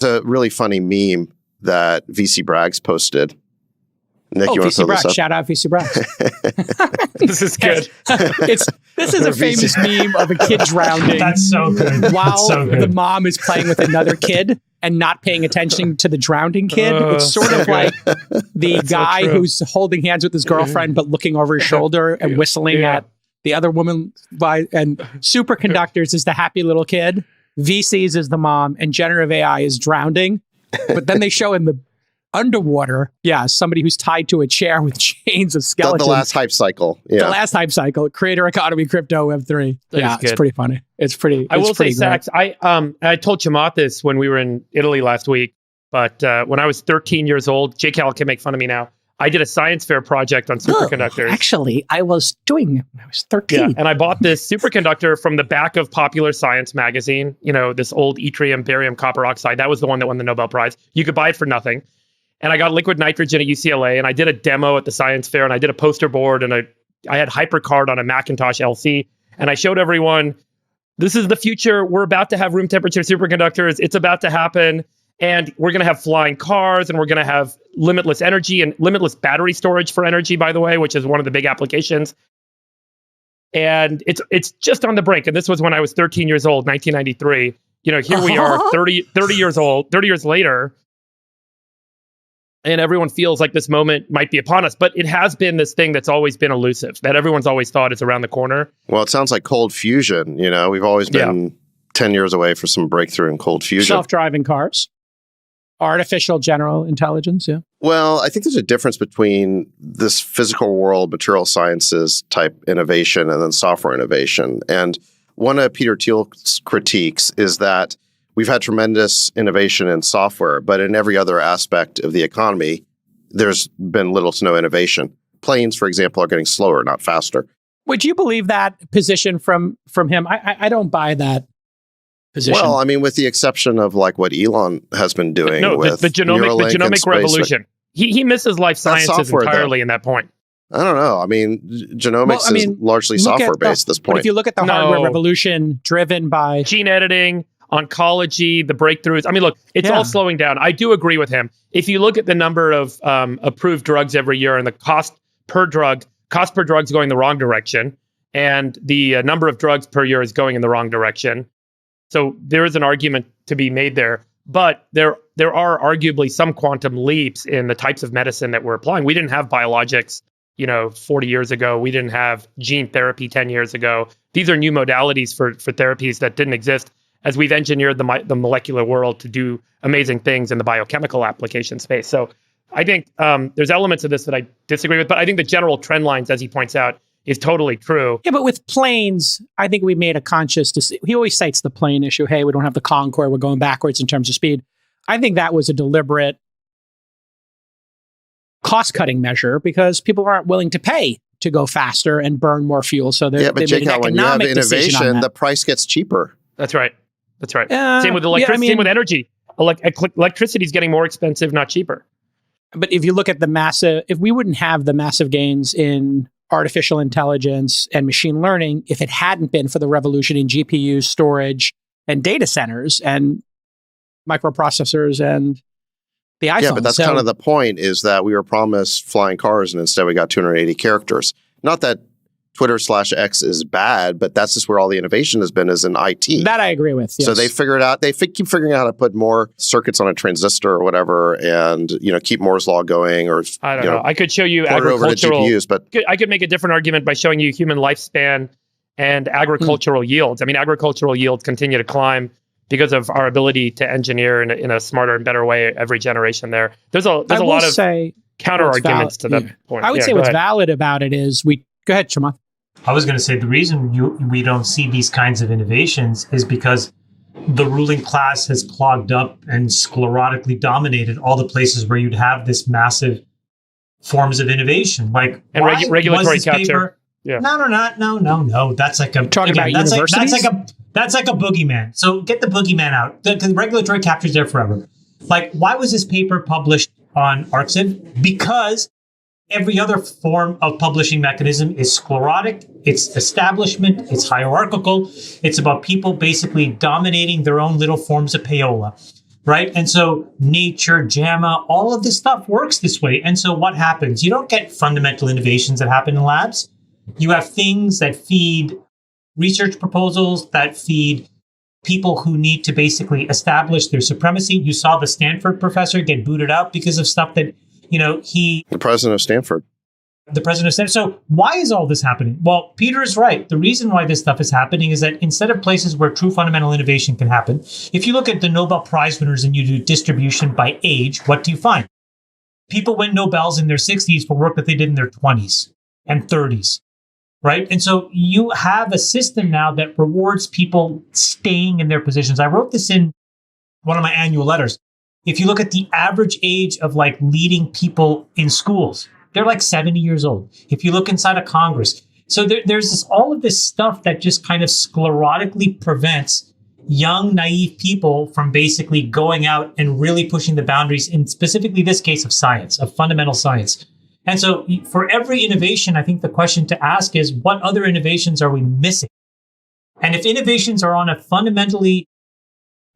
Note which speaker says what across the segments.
Speaker 1: It's a really funny meme that VC Braggs posted. Nick, you want to
Speaker 2: VC
Speaker 1: throw this
Speaker 2: Braggs.
Speaker 1: up?
Speaker 2: Shout out VC Braggs.
Speaker 3: This is good.
Speaker 2: This is a famous meme of a kid drowning.
Speaker 4: That's so good.
Speaker 2: While
Speaker 4: the
Speaker 2: mom is playing with another kid and not paying attention to the drowning kid. It's sort of like the guy who's holding hands with his girlfriend but looking over his shoulder and whistling at the other woman. And superconductors is the happy little kid. VCs is the mom, and generative AI is drowning. But then they show in the underwater, somebody who's tied to a chair with chains of skeletons.
Speaker 1: The last hype cycle. Yeah.
Speaker 2: The last hype cycle, creator economy, crypto, Web3. It's pretty funny. It's pretty.
Speaker 3: I will say,
Speaker 2: great.
Speaker 3: Sax, I told Chamath this when we were in Italy last week, but when I was 13 years old, Jake Cal can make fun of me now. I did a science fair project on superconductors.
Speaker 2: Actually, I was doing it when I was 13.
Speaker 3: Yeah, and I bought this superconductor from the back of Popular Science magazine. You know, this old yttrium, barium, copper oxide. That was the one that won the Nobel Prize. You could buy it for nothing. And I got liquid nitrogen at UCLA, and I did a demo at the science fair, and I did a poster board, and I had HyperCard on a Macintosh LC, and I showed everyone, this is the future. We're about to have room temperature superconductors. It's about to happen. And we're going to have flying cars, and we're going to have limitless energy and limitless battery storage for energy, by the way, which is one of the big applications. And it's just on the brink. And this was when I was 13 years old, 1993. You know, here we are 30 years old, 30 years later. And everyone feels like this moment might be upon us. But it has been this thing that's always been elusive, that everyone's always thought is around the corner.
Speaker 1: Well, it sounds like cold fusion. You know, we've always been 10 years away for some breakthrough in cold fusion.
Speaker 2: Self-driving cars. Artificial general intelligence,
Speaker 1: Well, I think there's a difference between this physical world, material sciences type innovation and then software innovation. And one of Peter Thiel's critiques is that we've had tremendous innovation in software, but in every other aspect of the economy, there's been little to no innovation. Planes, for example, are getting slower, not faster.
Speaker 2: Would you believe that position from him? I don't buy that position.
Speaker 1: Well, I mean, with the exception of like what Elon has been doing with
Speaker 3: the genomic revolution. He misses life sciences entirely in that point.
Speaker 1: I don't know. I mean, genomics is largely software-based at this point.
Speaker 2: But if you look at the hardware revolution driven by
Speaker 3: gene editing, oncology, the breakthroughs. I mean, look, it's all slowing down. I do agree with him. If you look at the number of approved drugs every year and the cost per drug is going the wrong direction, and the number of drugs per year is going in the wrong direction. So there is an argument to be made there. But there are arguably some quantum leaps in the types of medicine that we're applying. We didn't have biologics, 40 years ago. We didn't have gene therapy 10 years ago. These are new modalities for therapies that didn't exist as we've engineered the molecular world to do amazing things in the biochemical application space. So I think there's elements of this that I disagree with, but I think the general trend lines, as he points out, is totally true.
Speaker 2: Yeah, but with planes, I think we made a conscious decision. He always cites the plane issue. Hey, we don't have the Concorde. We're going backwards in terms of speed. I think that was a deliberate cost-cutting measure because people aren't willing to pay to go faster and burn more fuel. So they
Speaker 1: but Jake, when you have innovation, the price gets cheaper.
Speaker 3: That's right. Same with electricity. Same with energy. Electricity is getting more expensive, not cheaper.
Speaker 2: But if you look at if we wouldn't have the massive gains in artificial intelligence and machine learning, if it hadn't been for the revolution in GPUs, storage, and data centers, and microprocessors, and the iPhone.
Speaker 1: Yeah, but that's kind of the point, is that we were promised flying cars, and instead we got 280 characters. Not that Twitter/X is bad, but that's just where all the innovation has been, is in IT.
Speaker 2: That I agree with, yes.
Speaker 1: So they figured out, keep figuring out how to put more circuits on a transistor or whatever, and keep Moore's law going, or
Speaker 3: I don't know. I could show you agricultural
Speaker 1: GPUs, but
Speaker 3: I could make a different argument by showing you human lifespan and agricultural yields. I mean, agricultural yields continue to climb because of our ability to engineer in a smarter and better way every generation. There's a lot of counter arguments to that point.
Speaker 2: I would say what's valid about it is go ahead, Chamath.
Speaker 4: I was going to say the reason we don't see these kinds of innovations is because the ruling class has clogged up and sclerotically dominated all the places where you'd have this massive forms of innovation, like
Speaker 3: regulatory capture.
Speaker 4: No. That's like
Speaker 2: about universities.
Speaker 4: That's like a boogeyman. So get the boogeyman out. The regulatory capture is there forever. Like, why was this paper published on ArcSiv? Because every other form of publishing mechanism is sclerotic, it's establishment, it's hierarchical, it's about people basically dominating their own little forms of payola. right? And so Nature, JAMA, all of this stuff works this way. And so what happens? You don't get fundamental innovations that happen in labs. You have things that feed research proposals, that feed people who need to basically establish their supremacy. You saw the Stanford professor get booted out because of stuff that,
Speaker 1: the president of Stanford.
Speaker 4: The president of Stanford. So why is all this happening? Well, Peter is right. The reason why this stuff is happening is that instead of places where true fundamental innovation can happen, if you look at the Nobel Prize winners and you do distribution by age, what do you find? People win Nobels in their 60s for work that they did in their 20s and 30s. Right. And so you have a system now that rewards people staying in their positions. I wrote this in one of my annual letters. If you look at the average age of leading people in schools, they're 70 years old. If you look inside of Congress. So there's all of this stuff that just kind of sclerotically prevents young, naive people from basically going out and really pushing the boundaries in specifically this case of science, of fundamental science. And so for every innovation, I think the question to ask is, what other innovations are we missing? And if innovations are on a fundamentally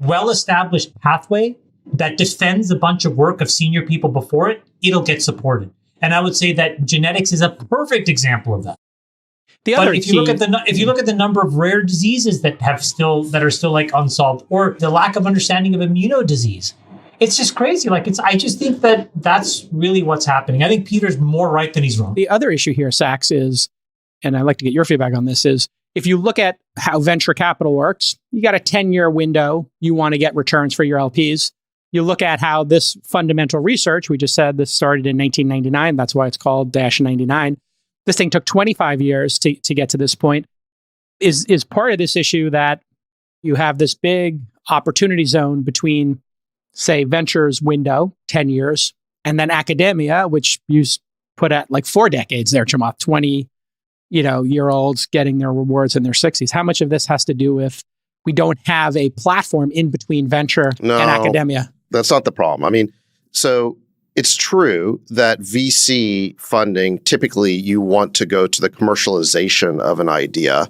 Speaker 4: well-established pathway that defends a bunch of work of senior people before it, it'll get supported. And I would say that genetics is a perfect example of that. If you look at the number of rare diseases that are still unsolved, or the lack of understanding of immunodisease, it's just crazy. I just think that that's really what's happening. I think Peter's more right than he's wrong.
Speaker 2: The other issue here, Sachs, is, and I'd like to get your feedback on this, is if you look at how venture capital works, you got a 10-year window. You want to get returns for your LPs. You look at how this fundamental research, we just said this started in 1999. That's why it's called -99. This thing took 25 years to get to this point. Is part of this issue that you have this big opportunity zone between, say, ventures window, 10 years, and then academia, which you put at 4 decades there, Chamath, 20-year-olds getting their rewards in their 60s. How much of this has to do with we don't have a platform in between venture and academia?
Speaker 1: That's not the problem. So it's true that VC funding, typically you want to go to the commercialization of an idea,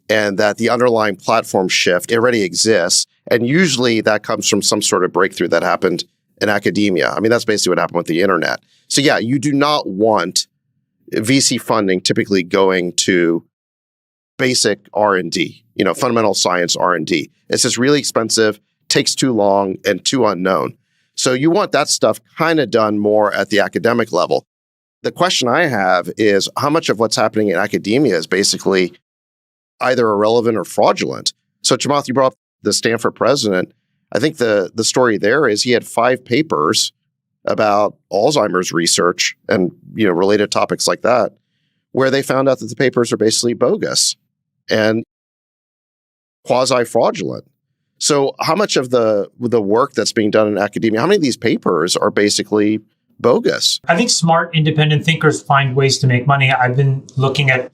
Speaker 1: and that the underlying platform shift already exists. And usually that comes from some sort of breakthrough that happened in academia. That's basically what happened with the internet. So yeah, you do not want VC funding typically going to basic R&D, fundamental science R&D. It's just really expensive, takes too long, and too unknown. So you want that stuff kind of done more at the academic level. The question I have is how much of what's happening in academia is basically either irrelevant or fraudulent. So Chamath, you brought up the Stanford president. I think the story there is he had 5 papers about Alzheimer's research and related topics like that, where they found out that the papers are basically bogus and quasi-fraudulent. So how much of the work that's being done in academia, how many of these papers are basically bogus?
Speaker 4: I think smart, independent thinkers find ways to make money. I've been looking at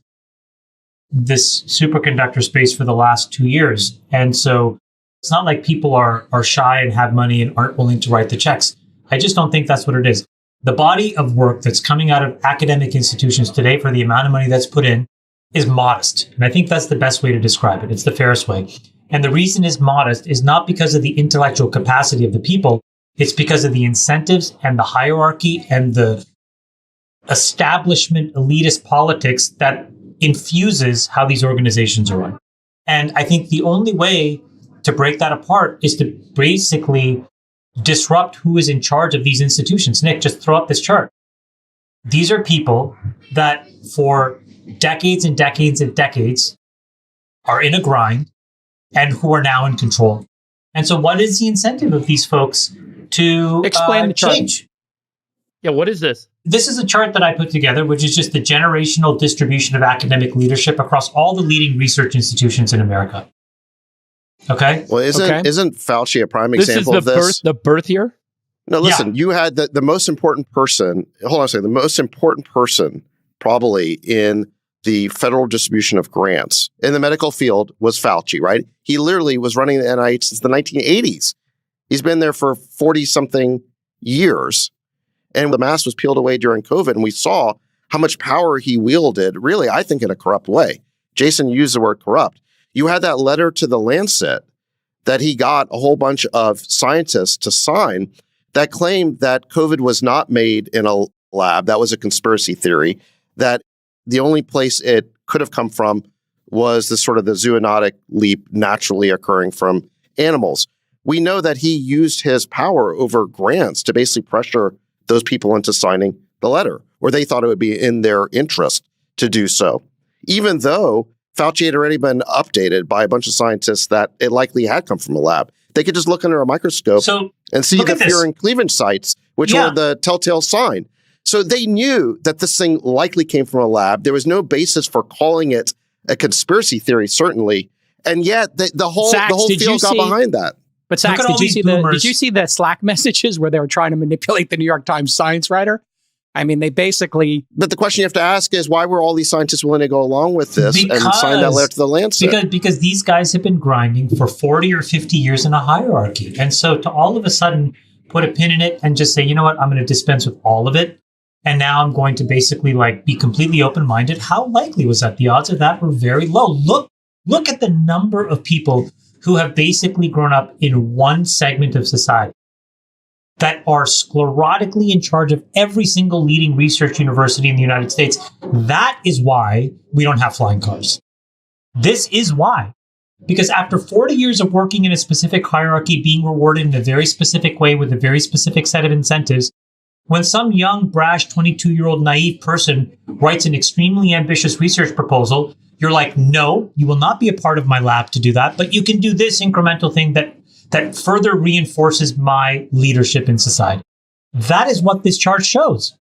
Speaker 4: this superconductor space for the last 2 years. And so it's not like people are shy and have money and aren't willing to write the checks. I just don't think that's what it is. The body of work that's coming out of academic institutions today for the amount of money that's put in is modest. And I think that's the best way to describe it. It's the fairest way. And the reason it's modest is not because of the intellectual capacity of the people. It's because of the incentives and the hierarchy and the establishment elitist politics that infuses how these organizations are run. And I think the only way to break that apart is to basically disrupt who is in charge of these institutions. Nick, just throw up this chart. These are people that for decades and decades and decades are in a grind and who are now in control. And so what is the incentive of these folks to
Speaker 2: explain the chart?
Speaker 4: Change?
Speaker 3: Yeah, what is this?
Speaker 4: This is a chart that I put together, which is just the generational distribution of academic leadership across all the leading research institutions in America. Okay?
Speaker 1: Well, isn't Fauci a prime example of this?
Speaker 3: The birth year?
Speaker 1: No, listen, you had the most important person, hold on a second, the most important person probably in the federal distribution of grants in the medical field was Fauci, right? He literally was running the NIH since the 1980s. He's been there for 40-something years. And the mask was peeled away during COVID, and we saw how much power he wielded, really, I think, in a corrupt way. Jason used the word corrupt. You had that letter to the Lancet that he got a whole bunch of scientists to sign that claimed that COVID was not made in a lab. That was a conspiracy theory, that the only place it could have come from was the sort of the zoonotic leap naturally occurring from animals. We know that he used his power over grants to basically pressure those people into signing the letter, or they thought it would be in their interest to do so, even though Fauci had already been updated by a bunch of scientists that it likely had come from a lab. They could just look under a microscope and see the furin cleavage sites, which were the telltale sign. So they knew that this thing likely came from a lab. There was no basis for calling it a conspiracy theory, certainly. And yet the whole field got behind that.
Speaker 2: But Sachs, did you see the Slack messages where they were trying to manipulate the New York Times science writer? I mean, they basically...
Speaker 1: But the question you have to ask is, why were all these scientists willing to go along with this and sign that letter to the Lancet?
Speaker 4: Because these guys have been grinding for 40 or 50 years in a hierarchy. And so to all of a sudden put a pin in it and just say, you know what, I'm going to dispense with all of it, and now I'm going to basically be completely open-minded, how likely was that? The odds of that were very low. Look at the number of people who have basically grown up in one segment of society that are sclerotically in charge of every single leading research university in the United States. That is why we don't have flying cars. This is why. Because after 40 years of working in a specific hierarchy, being rewarded in a very specific way with a very specific set of incentives, when some young, brash, 22-year-old naive person writes an extremely ambitious research proposal, you're like, no, you will not be a part of my lab to do that, but you can do this incremental thing that further reinforces my leadership in society. That is what this chart shows.